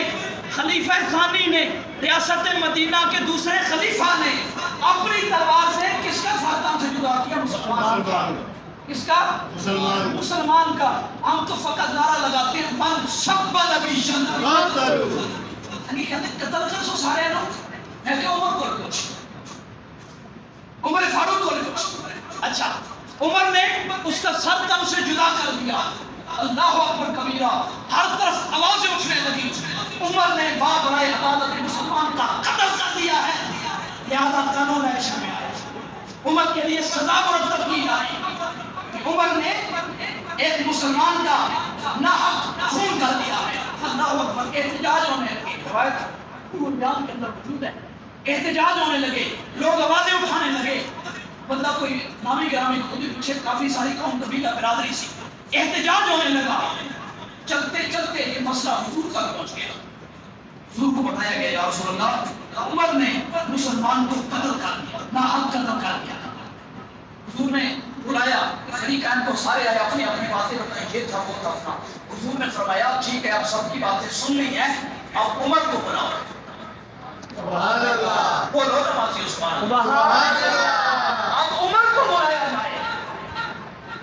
خلیفہ ثانی نے، ریاست مدینہ کے دوسرے خلیفہ نے اپنی تلوار سے کس کا سر تن سے جدا کیا؟ مسلمان کا۔ کس کا؟ مسلمان کا۔ ہم تو فقط نعرہ لگاتے ہیں من سب نبی کہتے قتل کر سو سارے نو، ہے کہ عمر کو کچھ، عمر فاروق کو کچھ۔ اچھا عمر نے اس کا سر تن سے جدا کر دیا، اللہ اکبر کبیرہ، ہر طرف آوازیں اٹھنے لگی. عمر نے بابرائے عدالت مسلمان کا قتل کر دیا ہے، لہذا قانون عائشہ میں آیا. عمر کے لیے سزا مرتب کی جائے. عمر نے ایک مسلمان کا ناحق خون کر دیا ہے. اللہ اکبر. احتجاج ہونے لگے، روایت بیان کے اندر موجود ہے. احتجاج ہونے لگے، لوگ آوازیں اٹھانے لگے. بندہ کوئی نامی گرامی خود پیچھے کافی ساری قوم قبیلہ برادری سی. احتجاج ہونے لگا. چلتے چلتے یہ مسئلہ حضور تک پہنچ گیا. حضور کو بتایا گیا یا رسول اللہ عمر نے مسلمان کو قتل کر دیا، ناحق قتل کر دیا. حضور نے بلایا فریقین کو، سارے آئے اپنی اپنی باتیں بتائیں، یہ تھا وہ تھا اپنا. حضور نے فرمایا ٹھیک ہے، اب سب کی باتیں سن لی ہیں، اب عمر کو بلاؤ. سبحان اللہ. بولو نمازی عثمان. سبحان اللہ. اب عمر کو بلایا جائے.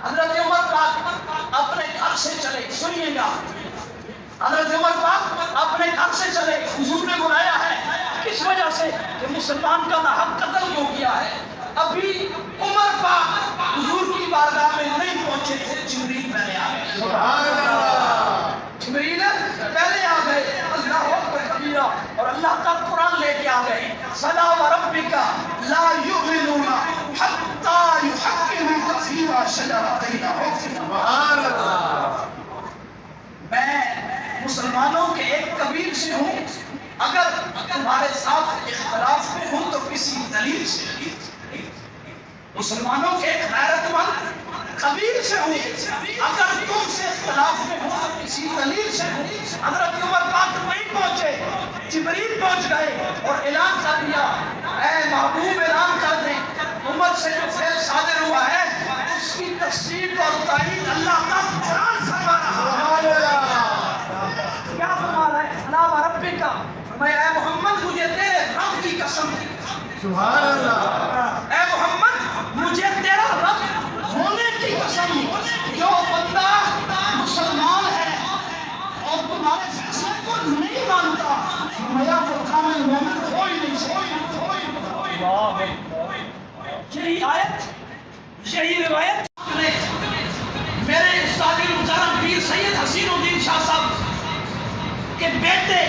حضرت عمر پاک اپنے گھر سے چلے. سنیے گا، حضرت عمر پاک اپنے گھر سے چلے. حضور نے بلایا ہے کس وجہ سے کہ مسلمان کا ناحق قتل ہو گیا ہے. ابھی عمر پاک حضور کی بارگاہ میں نہیں پہنچے تھے، جبریل پہلے آ گئے. سبحان اللہ. جبریل پہلے آ گئے. اللہ اکبر کبیرہ. اور اللہ کا قرآن لے کے آ گئے. فلا وربک لا یؤمنون حتی یحکموک فیما شجر بینہم. سبحان اللہ. میں مسلمانوں کے ایک قبیل سے ہوں، اگر تمہارے ساتھ اختلاف میں ہوں تو کسی دلیل سے. مسلمانوں کے ایک غیرت مند قبیل سے ہوں، اگر تم سے اختلاف میں ہوں تو کسی دلیل سے ہوں. حضرت عمر پاک نہیں پہنچے، جبریل پہنچ گئے اور اعلان کر دیا، اے محبوب اعلان کر دیں عمر سے جو فعل صادر ہوا ہے اس کی تصدیق اور تائید اللہ کا قرآن فرما رہا ہے. کیا فرما رہا ہے؟ فلا وربک. میں اے محمد مجھے تیرے رب کی قسم، سبحان اللہ. اے محمد مجھے تیرا رب ہونے کی قسم، جو بندہ مسلمان ہے اور تمہارے فیصلے کو نہیں مانتا فرمایا وہ کامل مومن ہو ہی نہیں سکتا. یہی آیت، یہی روایت نے میرے استاد محترم پیر سید حسین الدین شاہ صاحب کے بیٹے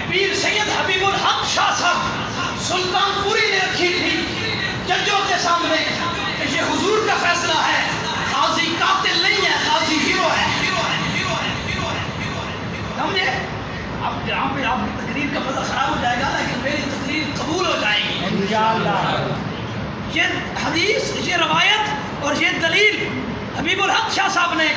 پیر سید حبیب الحق شاہ صاحب سلطان پوری نے رکھی تھی ججوں کے سامنے کہ یہ حضور کا فیصلہ ہے، قاضی قاتل نہیں ہے، قاضی ہیرو ہے. سمجھے؟ اب یہاں پہ آپ کی تقریر کا مزہ خراب ہو جائے گا، لیکن میری تقریر قبول ہو جائے گی انشاءاللہ. یہ حدیث، یہ روایت اور یہ دلیل حبیب الحق شاہ صاحب نے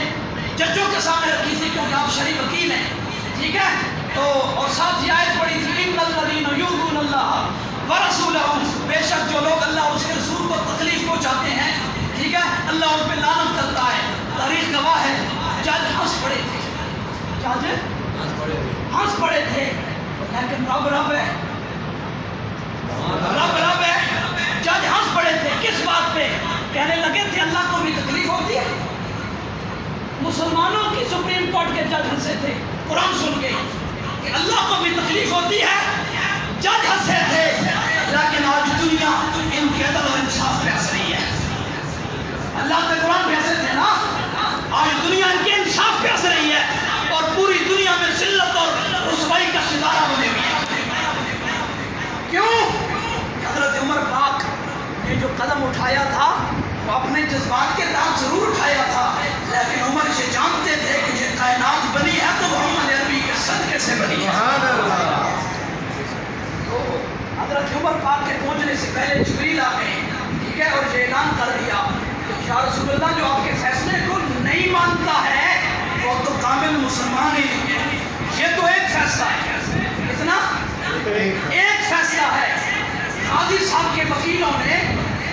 ججوں کے سامنے رکھی تھی، کیونکہ آپ شریف وکیل ہیں. ٹھیک ہے، تو اور ساتھ یہ آیت پڑھی تھی ان الذین یؤذون اللہ ورسولہ، بے شک جو لوگ اللہ اور اس کے رسول کو تکلیف پہنچاتے ہیں، ٹھیک ہے، اللہ ان پہ لعنت کرتا ہے. تاریخ گواہ ہے جج ہنس پڑے تھے، جج ہنس پڑے تھے، لیکن رب رب ہے، رب رب ہے. جج ہنس پڑے تھے کس بات پہ؟ کہنے لگے تھے اللہ کو بھی تکلیف ہوتی ہے. مسلمانوں کی سپریم کورٹ کے جج ہنسے تھے قرآن سن کے کہ اللہ کو بھی تکلیف ہوتی ہے. جج ہنسے تھے، لیکن آج دنیا ان کے عدل و انصاف پہ ہنس رہی ہے. اللہ کے قرآن پہ ہنسے تھے نا، آج دنیا ان کے انصاف پہ ہنس رہی ہے اور پوری دنیا میں ذلت اور رسوائی کا ستارہ بنے ہوئی ہے. کیوں؟ حضرت عمر پاک نے جو قدم اٹھایا تھا وہ اپنے جذبات کے تحت ضرور اٹھایا تھا، لیکن عمر یہ جانتے تھے کہ یہ کائنات بنی ہے تو محمد عربی کے صدقے سے بنی ہے. سبحان اللہ. تو حضرت عمر پاک کے پہنچنے سے پہلے جبریل آ گئے، ٹھیک ہے، اور یہ اعلان کر دیا کہ یا رسول اللہ جو آپ کے فیصلے کو نہیں مانتا ہے وہ تو کامل مسلمان ہی نہیں ہے. یہ تو ایک فیصلہ ہے، اتنا ایک فیصلہ ہے. قاضی صاحب کے وکیلوں نے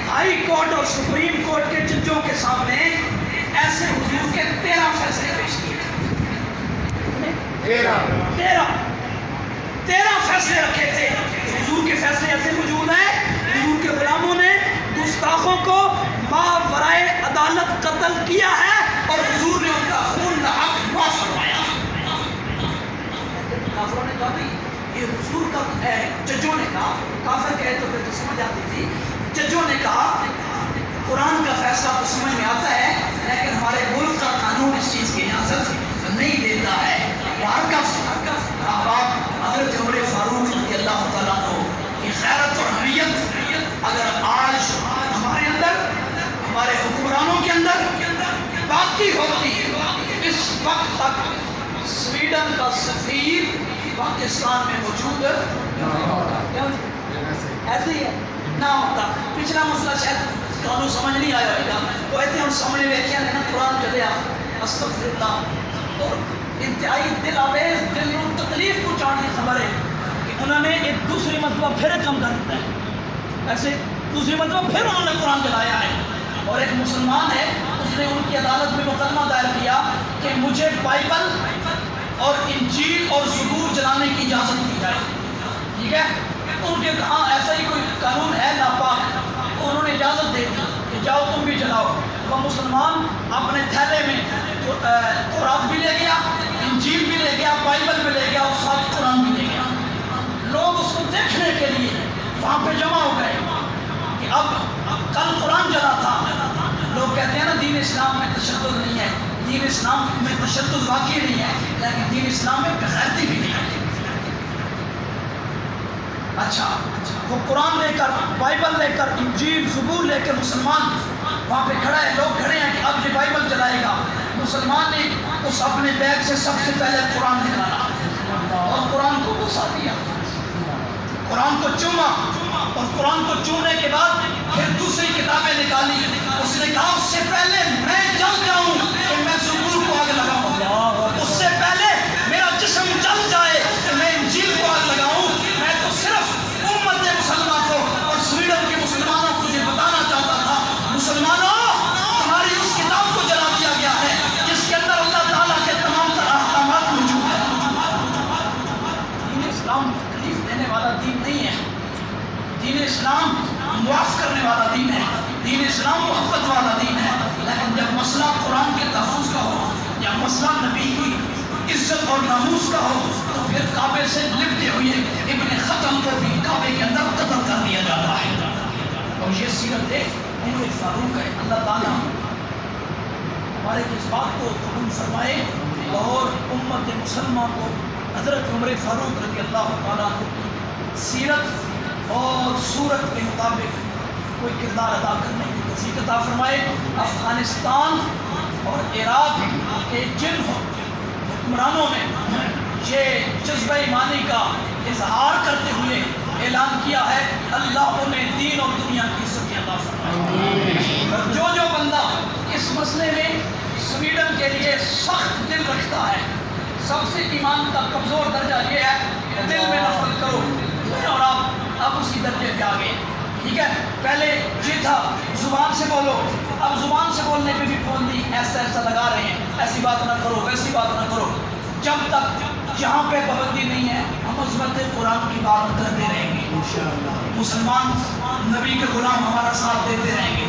ہائی کورٹ اور سپریم کورٹ کے ججوں کے سامنے ایسے حضور کے 13 فیصلے پیش کیے. 13 فیصلے رکھے تھے. حضور کے فیصلے ایسے موجود ہیں، حضور کے غلاموں نے گستاخوں کو ماورائے عدالت قتل کیا ہے اور حضور نے ان کا خون ناحق معاف فرمایا. کافروں نے کہا بھائی یہ حضور کا ہے. ججوں نے کہا، کافر کہے تو پھر تو سمجھ آتی تھی. ججوں نے کہا قرآن کا فیصلہ تو سمجھ میں آتا ہے، لیکن ہمارے ملک کا قانون اس چیز کی اجازت نہیں دیتا ہے۔ احباب، حضرت عمر فاروق رضی اللہ تعالیٰ عنہ کی غیرت اور حمیت اگر آج ہمارے اندر، ہمارے حکمرانوں کے اندر باقی ہوتی، اس وقت تک سویڈن کا سفیر پاکستان میں موجود ایسے ہی ہے نہ ہوتا۔ پچھلا مسئلہ شاید تو سمجھ نہیں آیا ہوگا، وہ ایسے ہم سامنے ویکھیا لینا قرآن چلیا استغفر اللہ، اور انتہائی دل آویز، دل کو تکلیف پہنچانے کی خبر ہے کہ انہوں نے ایک دوسری مرتبہ پھر کم کر دیتا ہے، ایسے دوسری مرتبہ پھر انہوں نے قرآن چلایا ہے، اور ایک مسلمان ہے اس نے ان کی عدالت میں مقدمہ دائر کیا کہ مجھے بائبل اور انجیل اور زبور جلانے کی اجازت دی جائے، ٹھیک ہے؟ ان کے کہاں ایسا ہی کوئی قانون ہے ناپاک، انہوں نے اجازت دے دی کہ جاؤ تم بھی جلاؤ۔ وہ مسلمان اپنے تھیلے میں تورات بھی لے گیا، انجیل بھی لے گیا، بائبل بھی لے گیا، اور ساتھ قرآن بھی لے گیا۔ لوگ اس کو دیکھنے کے لیے وہاں پہ جمع ہو گئے کہ اب کل قرآن جلا تھا، لوگ کہتے ہیں نا دین اسلام میں تشدد نہیں ہے، دین اسلام میں تشدد واقعی نہیں ہے، لیکن دین اسلام میں بغیرتی بھی نہیں ہے۔ اچھا، وہ قرآن لے کر، بائبل لے کر، انجیل زبور لے کر مسلمان وہاں پہ کھڑا ہے، لوگ کھڑے ہیں کہ اب یہ بائبل جلائے گا۔ مسلمان نے اس اپنے بیگ سے سب سے پہلے قرآن نکالا اور قرآن کو بوسا دیا، قرآن کو چوما، اور قرآن کو چومنے کے بعد پھر دوسری کتابیں نکالی۔ اس نے کہا اس سے پہلے میں جل جاؤں کہ میں زبور کو آگ لگاؤں، اس سے پہلے میرا جسم جل جائے کہ میں انجیل کو آگ لگاؤں، میں تو صرف امت مسلمہ کو اور سویڈن کے مسلمانوں کو یہ بتانا چاہتا تھا، مسلمانوں تمہاری اس کتاب کو جلا دیا گیا ہے جس کے اندر اللہ تعالیٰ کے تمام تر احکامات موجود ہیں۔ دین اسلام تکلیف دینے والا دین نہیں ہے، دین اسلام معاف کرنے والا دین ہے، دین اسلام محبت والا دین ہے، لیکن جب مسئلہ قرآن کے تحفظ کا ہو یا مسئلہ نبی کی عزت اور ناموس کا ہو تو پھر کعبے سے لپٹے ہوئے ابن ختم کو بھی کعبے کے اندر قتل کر دیا جاتا ہے۔ اور یہ سیرت ہے عمر فاروق ہے۔ اللہ تعالیٰ ہمارے جذبات کو قبول فرمائے اور امت مسلمہ کو حضرت عمر فاروق رضی اللہ تعالیٰ عنہ کی سیرت اور صورت کے مطابق کوئی کردار ادا کرنے کی توفیق عطا فرمائے۔ افغانستان اور عراق کے جن حکمرانوں نے یہ جذبہ ایمانی کا اظہار کرتے ہوئے اعلان کیا ہے، اللہ انہیں دین اور دنیا کی عزت عطا فرمائے۔ اور جو بندہ اس مسئلے میں سویڈن کے لیے سخت دل رکھتا ہے، سب سے ایمان کا کمزور درجہ یہ ہے دل میں نفرت کرو، اور آپ اسی درجے پہ آ گئے، ٹھیک ہے؟ پہلے یہ تھا زبان سے بولو، اب زبان سے بولنے پہ بھی پابندی ایسا ایسا لگا رہے ہیں، ایسی بات نہ کرو، ویسی بات نہ کرو۔ جب تک یہاں پہ پابندی نہیں ہے ہم عظمت قرآن کی بات کرتے رہیں گے، مسلمان نبی کے غلام ہمارا ساتھ دیتے رہیں گے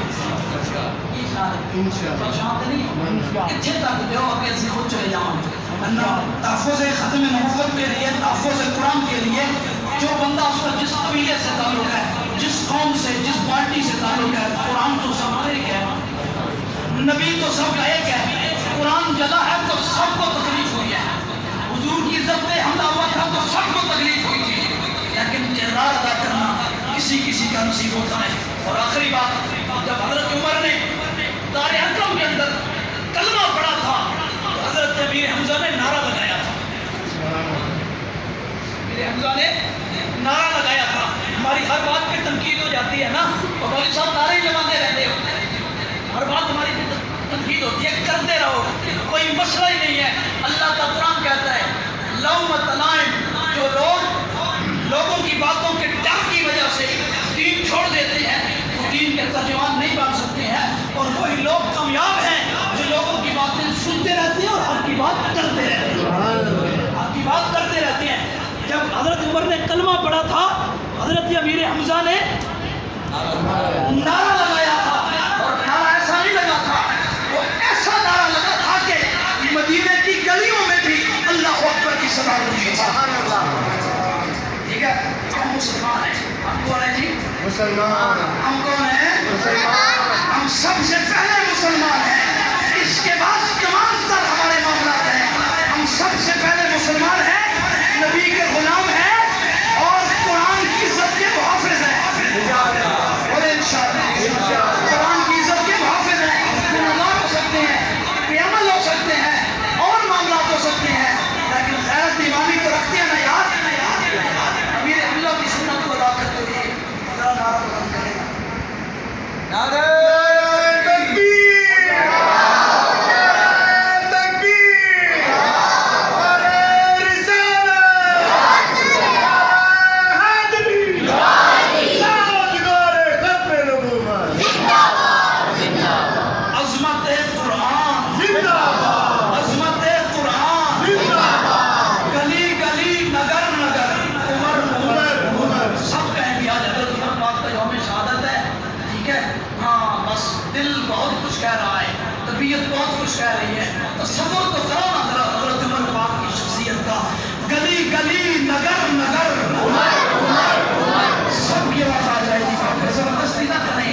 اتنے تک دیو کہ اسے خود چلے جاؤں۔ تحفظ ختم نبوت کے لیے، تحفظ قرآن کے لیے جو بندہ اس کا جس قبیلے سے تعلق ہے، جس قوم سے، جس پارٹی سے تعلق ہے، قرآن تو سب کا ایک ہے، نبی تو سب کا ایک ہے، قرآن جلا ہے تو سب کو تکلیف ہوئی ہے، حضور کی عزت پہ حملہ ہوا تھا تو سب کو تکلیف ہوئی تھی، لیکن کردار ادا کرنا کسی کسی کا نصیب ہوتا ہے۔ اور آخری بات، جب حضرت عمر نے دار حکم کے اندر کلمہ پڑھا تھا تو حضرت امیر حمزہ نے نعرہ لگایا تھا، امیر حمزہ نے نعرہ لگایا تھا۔ ہماری ہر بات پہ تنقید ہو جاتی ہے نا، اور مولوی صاحب نعرے لگاتے رہتے ہو، ہر بات ہماری پہ تنقید ہوتی ہے، کرتے رہو، کوئی مسئلہ ہی نہیں ہے۔ اللہ کا قرآن کہتا ہے لومۃ لائم، جو لوگوں کی باتوں کے ڈر کی وجہ سے دین چھوڑ دیتے ہیں وہ دین کے ترجمان نہیں بن سکتے ہیں، اور وہی لوگ کامیاب ہیں جو لوگوں کی باتیں سنتے رہتے ہیں اور حق کی بات کرتے رہتے ہیں، حق کی بات کرتے رہتے ہیں۔ جب حضرت عمر نے کلمہ پڑھا تھا حضرت امیر حمزہ نے نعرہ لگایا تھا، اور نعرہ ایسا نہیں لگا تھا، وہ ایسا نعرہ لگا تھا کہ مدینے کی گلیوں میں بھی اللہ اکبر کی صدا ہوئی تھی۔ ٹھیک ہے، ہم مسلمان ہیں، ہم کون ہیں جی؟ مسلمان۔ ہم کون ہیں؟ مسلمان۔ ہم ہم سب سے پہلے مسلمان ہیں، اس کے بعد تمام تر ہمارے معاملات ہیں۔ ہم سب سے پہلے مسلمان ہیں، نبی کے غلام ہیں اور قرآن کی عزت کے محافظ ہیں، اور انشاءاللہ قرآن کی عزت کے محافظ ہیں۔ گناہگار ہو سکتے ہیں، بے عمل ہو سکتے ہیں اور معاملات ہو سکتے ہیں، لیکن غیرت ایمانی تو رکھتے ہیں نا یار۔ امیر اللہ کی سنت کو ادا کرتے ہوئے ذرا نعرہ بلند کریں، نعرہ کہہ رہی ہے۔ تصور تو کرو نا ذرا حضرت عمر پاک کی شخصیت کا، گلی گلی نگر نگر سب کی آواز آ جائے گی۔ زبردستی نہ کریں،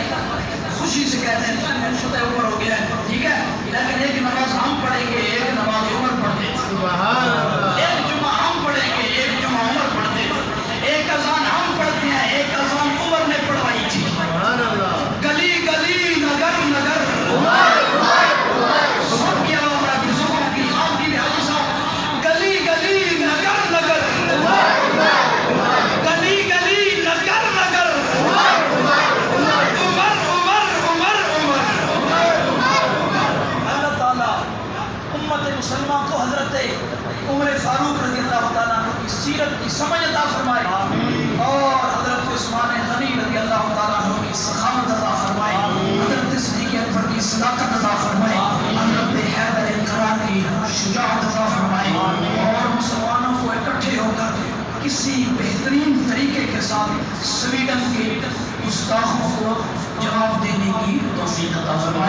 خوشی سے کہتے ہیں شدہ عمر ہو گیا ہے، ٹھیک ہے، لیکن ایک نماز ہم پڑھیں گے، ایک نماز عمر پڑھتے، ایک جمعہ ہم پڑھیں گے، ایک جمعہ عمر پڑھتے، ایک اذان ہم پڑھتے ہیں، ایک اذان عمر نے پڑھوائی تھی۔ گلی گلی نگر نگر سب کی آواز آ گئی، زبان کی آپ کی بھی حاجی صاحب، گلی گلی نگر نگر گلی گلی نگر نگر عمر عمر عمر عمر۔ اللہ تعالیٰ امت مسلمہ کو حضرت عمر فاروق رضی اللہ تعالیٰ عنہ کی سیرت کی سمجھ عطا فرمائے، اور حضرت عثمان غنی رضی اللہ تعالیٰ عنہ کی سخاوت عطا فرمائے، حضرت صدیق اکبر کی صداقت عطا فرمائے، حضرت حیدر کرار کی شجاعت عطا فرمائے، اور مسلمانوں کو اکٹھے ہو کر کسی بہترین طریقے کے ساتھ سویڈن کے گستاخوں کو جواب دینے کی توفیق عطا فرمائے۔